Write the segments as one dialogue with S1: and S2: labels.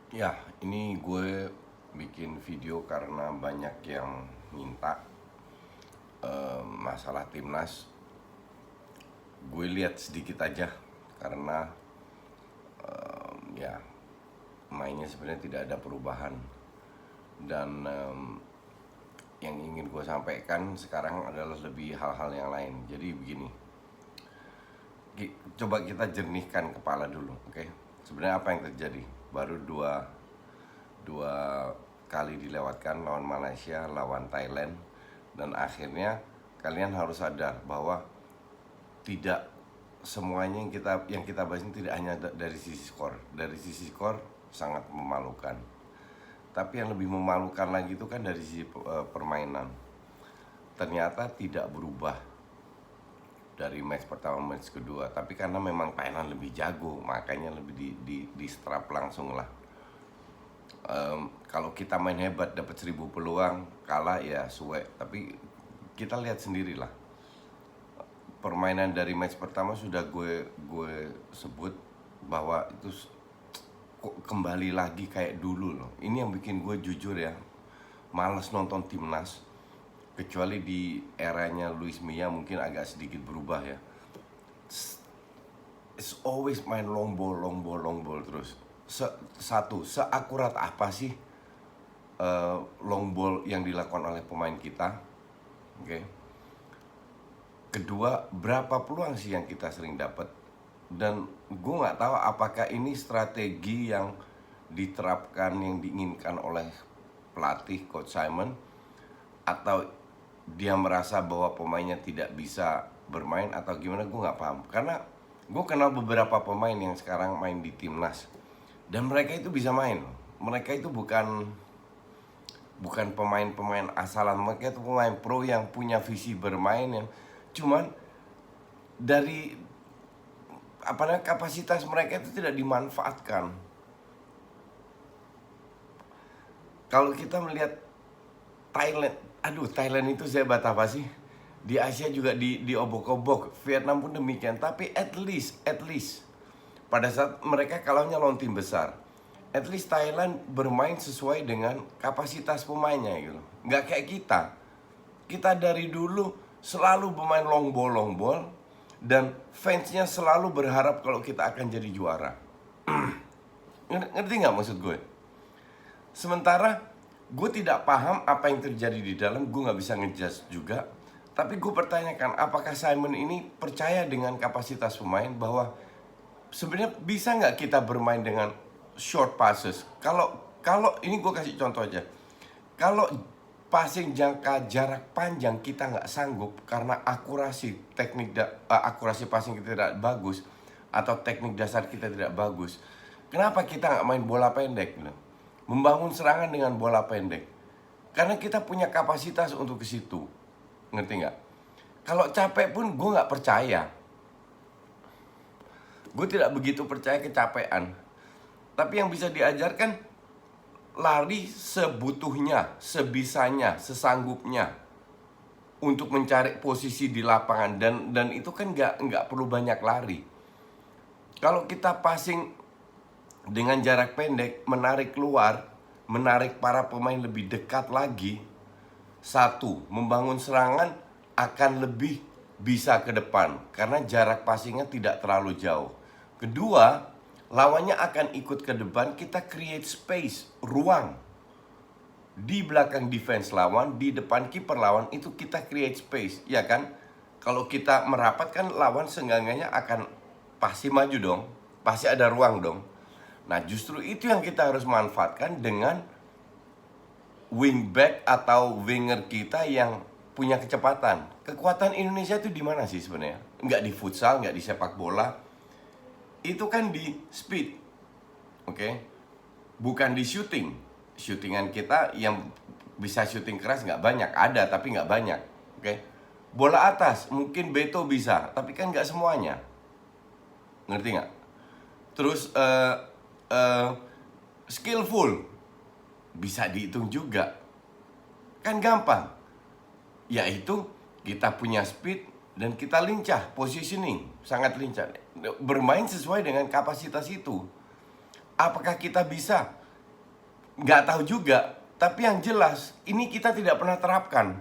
S1: Ya, ini gue bikin video karena banyak yang minta masalah timnas. Gue lihat sedikit aja karena ya mainnya sebenarnya tidak ada perubahan dan yang ingin gue sampaikan sekarang adalah lebih hal-hal yang lain. Jadi begini, coba kita jernihkan kepala dulu, oke? Sebenarnya apa yang terjadi? Baru dua kali dilewatkan lawan Malaysia, lawan Thailand, dan akhirnya kalian harus sadar bahwa tidak semuanya yang kita bahas ini tidak hanya dari sisi skor. Dari sisi skor sangat memalukan. Tapi yang lebih memalukan lagi itu kan dari sisi permainan. Ternyata tidak berubah dari match pertama match kedua, tapi karena memang Thailand lebih jago, makanya lebih di strap langsung lah. Kalau kita main hebat dapat 1000 peluang, kalah ya suwe. Tapi kita lihat sendirilah, permainan dari match pertama sudah gue sebut bahwa itu kok kembali lagi kayak dulu loh. Ini yang bikin gue jujur ya males nonton timnas, kecuali di eranya Luis Milla mungkin agak sedikit berubah ya. It's always main long ball, long ball, long ball terus. Seakurat apa sih long ball yang dilakukan oleh pemain kita? Oke. Kedua, berapa peluang sih yang kita sering dapat? Dan gue nggak tahu apakah ini strategi yang diterapkan, yang diinginkan oleh pelatih Coach Simon, atau dia merasa bahwa pemainnya tidak bisa bermain atau gimana, gue nggak paham. Karena gue kenal beberapa pemain yang sekarang main di timnas dan mereka itu bisa main. Mereka itu bukan pemain-pemain asalan, mereka itu pemain pro yang punya visi bermain, yang cuman dari kapasitas mereka itu tidak dimanfaatkan. Kalau kita melihat Thailand itu sehebat apa sih? Di Asia juga diobok-obok, Vietnam pun demikian. Tapi at least pada saat mereka kalahnya lawan tim besar, at least Thailand bermain sesuai dengan kapasitas pemainnya gitu. Nggak kayak kita dari dulu selalu bermain long ball, dan fansnya selalu berharap kalau kita akan jadi juara. Ngerti nggak maksud gue? Sementara gue tidak paham apa yang terjadi di dalam, gue nggak bisa ngejudge juga. Tapi gue pertanyakan, apakah Simon ini percaya dengan kapasitas pemain bahwa sebenarnya bisa nggak kita bermain dengan short passes? Kalau ini gue kasih contoh aja. Kalau passing jangka jarak panjang kita nggak sanggup karena akurasi passing kita tidak bagus atau teknik dasar kita tidak bagus, kenapa kita nggak main bola pendek gitu? Membangun serangan dengan bola pendek, karena kita punya kapasitas untuk ke situ. Ngerti nggak? Kalau capek pun gue nggak percaya. Gue tidak begitu percaya kecapean. Tapi yang bisa diajarkan, lari sebutuhnya, sebisanya, sesanggupnya untuk mencari posisi di lapangan, dan itu kan nggak perlu banyak lari. Kalau kita passing dengan jarak pendek, menarik keluar, menarik para pemain lebih dekat lagi, satu, membangun serangan akan lebih bisa ke depan karena jarak passingnya tidak terlalu jauh. Kedua, lawannya akan ikut ke depan, kita create space, ruang di belakang defense lawan, di depan kiper lawan, itu kita create space, ya kan? Kalau kita merapat kan lawan seenggaknya akan pasti maju dong, pasti ada ruang dong. Nah, justru itu yang kita harus manfaatkan dengan wingback atau winger kita yang punya kecepatan. Kekuatan Indonesia itu di mana sih sebenarnya? Nggak di futsal, nggak di sepak bola. Itu kan di speed, oke? Bukan di shooting. Shootingan kita yang bisa shooting keras nggak banyak, ada tapi nggak banyak, oke? Bola atas mungkin Beto bisa, tapi kan nggak semuanya. Ngerti nggak? Terus skillful bisa dihitung juga, kan gampang. Yaitu kita punya speed dan kita lincah, positioning sangat lincah, bermain sesuai dengan kapasitas itu. Apakah kita bisa nggak tahu juga. Tapi yang jelas ini kita tidak pernah terapkan.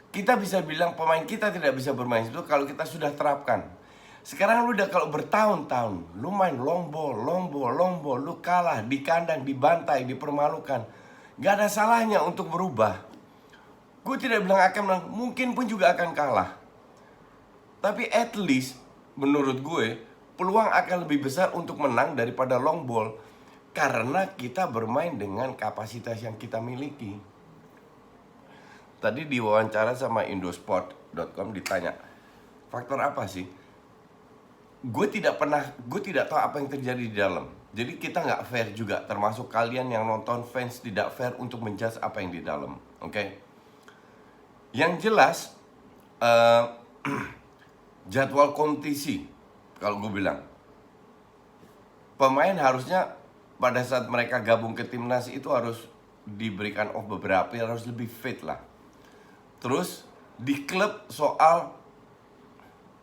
S1: Kita bisa bilang pemain kita tidak bisa bermain itu kalau kita sudah terapkan. Sekarang lu udah kalau bertahun-tahun lu main long ball, lu kalah di kandang, dibantai, dipermalukan. Gak ada salahnya untuk berubah. Gue tidak bilang akan menang, mungkin pun juga akan kalah. Tapi at least menurut gue peluang akan lebih besar untuk menang daripada long ball, karena kita bermain dengan kapasitas yang kita miliki. Tadi diwawancara sama Indosport.com ditanya, faktor apa sih? Gue tidak tahu apa yang terjadi di dalam. Jadi kita nggak fair juga, termasuk kalian yang nonton, fans tidak fair untuk menjudge apa yang di dalam. Oke? Yang jelas jadwal kompetisi, kalau gue bilang pemain harusnya pada saat mereka gabung ke timnas itu harus diberikan off beberapa, harus lebih fit lah. Terus di klub soal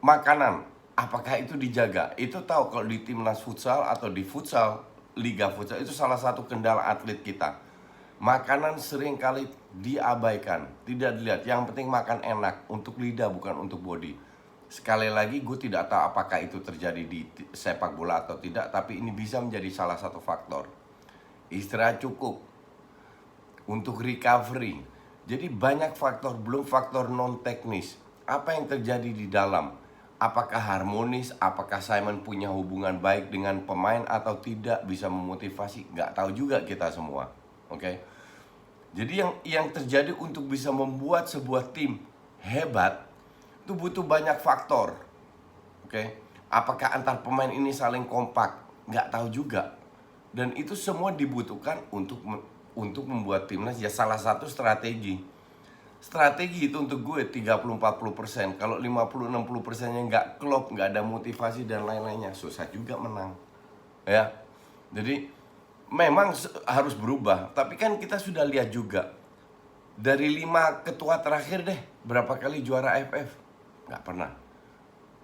S1: makanan, apakah itu dijaga? Itu tahu kalau di timnas futsal atau di futsal, liga futsal, itu salah satu kendala atlet kita. Makanan seringkali diabaikan, tidak dilihat. Yang penting makan enak, untuk lidah bukan untuk body. Sekali lagi gue tidak tahu apakah itu terjadi di sepak bola atau tidak, tapi ini bisa menjadi salah satu faktor. Istirahat cukup untuk recovery. Jadi banyak faktor, belum faktor non teknis. Apa yang terjadi di dalam? Apakah harmonis? Apakah Simon punya hubungan baik dengan pemain atau tidak, bisa memotivasi? Nggak tahu juga kita semua. Oke. Jadi yang terjadi untuk bisa membuat sebuah tim hebat itu butuh banyak faktor. Oke. Apakah antar pemain ini saling kompak? Nggak tahu juga. Dan itu semua dibutuhkan untuk membuat timnas. Ya salah satu strategi. Strategi itu untuk gue 30-40%. Kalau 50-60%-nya nggak klop, nggak ada motivasi dan lain-lainnya, susah juga menang. Ya. Jadi memang harus berubah. Tapi kan kita sudah lihat juga, dari 5 ketua terakhir deh, berapa kali juara AFF? Nggak pernah.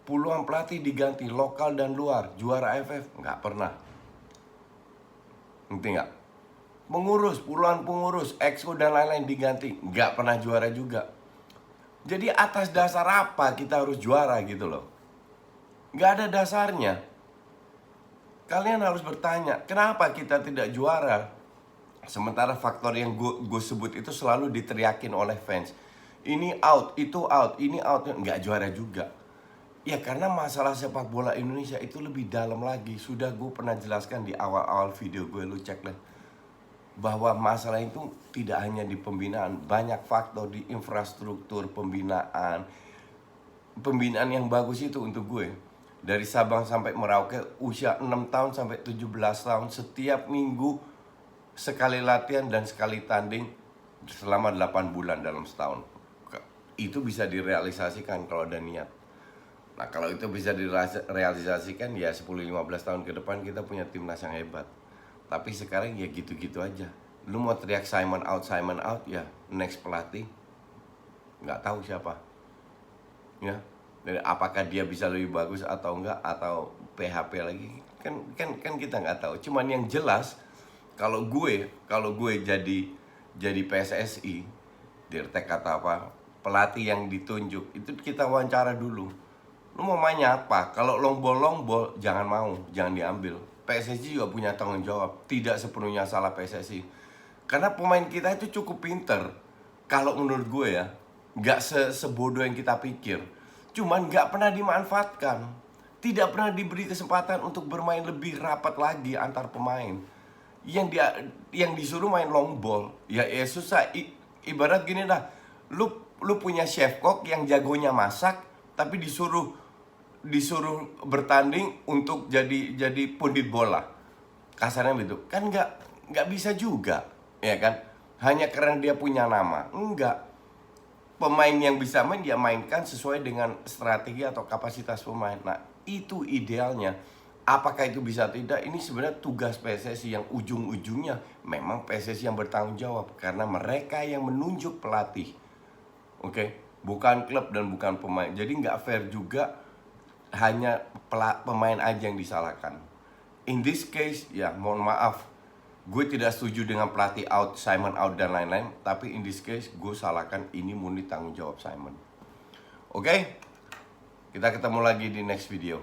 S1: Puluhan pelatih diganti, lokal dan luar, juara AFF? Nggak pernah. Ngerti nggak? Puluhan pengurus, exco dan lain-lain diganti, nggak pernah juara juga. Jadi atas dasar apa kita harus juara gitu loh? Nggak ada dasarnya. Kalian harus bertanya, kenapa kita tidak juara? Sementara faktor yang gue sebut itu selalu diteriakin oleh fans. Ini out, itu out, ini out, nggak juara juga. Ya karena masalah sepak bola Indonesia itu lebih dalam lagi. Sudah gue pernah jelaskan di awal-awal video gue, lu cek deh. Bahwa masalah itu tidak hanya di pembinaan, banyak faktor di infrastruktur pembinaan. Pembinaan yang bagus itu untuk gue, dari Sabang sampai Merauke, usia 6 tahun sampai 17 tahun, setiap minggu sekali latihan dan sekali tanding selama 8 bulan dalam setahun. Itu bisa direalisasikan kalau ada niat. Nah kalau itu bisa direalisasikan, ya 10-15 tahun ke depan kita punya timnas yang hebat. Tapi sekarang ya gitu-gitu aja. Lu mau teriak Simon out, ya next pelatih nggak tahu siapa. Ya, dan apakah dia bisa lebih bagus atau enggak, atau PHP lagi, kan kita nggak tahu. Cuman yang jelas, kalau gue jadi PSSI, dirtek kata apa, pelatih yang ditunjuk itu kita wawancara dulu. Lu mau mainnya apa? Kalau long ball jangan diambil. PSSI juga punya tanggung jawab. Tidak sepenuhnya salah PSSI, karena pemain kita itu cukup pinter. Kalau menurut gue ya, nggak sebodoh yang kita pikir. Cuman nggak pernah dimanfaatkan. Tidak pernah diberi kesempatan untuk bermain lebih rapat lagi antar pemain. Yang disuruh main long ball, ya susah. Ibarat gini dah, lu punya chef cook yang jagonya masak, tapi disuruh bertanding untuk jadi pundit bola, kasarnya begitu kan. Nggak bisa juga, ya kan? Hanya karena dia punya nama, enggak. Pemain yang bisa main dia mainkan sesuai dengan strategi atau kapasitas pemain. Nah itu idealnya. Apakah itu bisa tidak? Ini sebenarnya tugas PSSI yang ujung-ujungnya memang PSSI yang bertanggung jawab, karena mereka yang menunjuk pelatih. Oke? Bukan klub dan bukan pemain. Jadi nggak fair juga hanya pemain aja yang disalahkan. In this case, ya mohon maaf, Gue tidak setuju dengan pelatih out, Simon out dan lain-lain. Tapi in this case gue salahkan, ini murni tanggung jawab Simon. Oke, kita ketemu lagi di next video.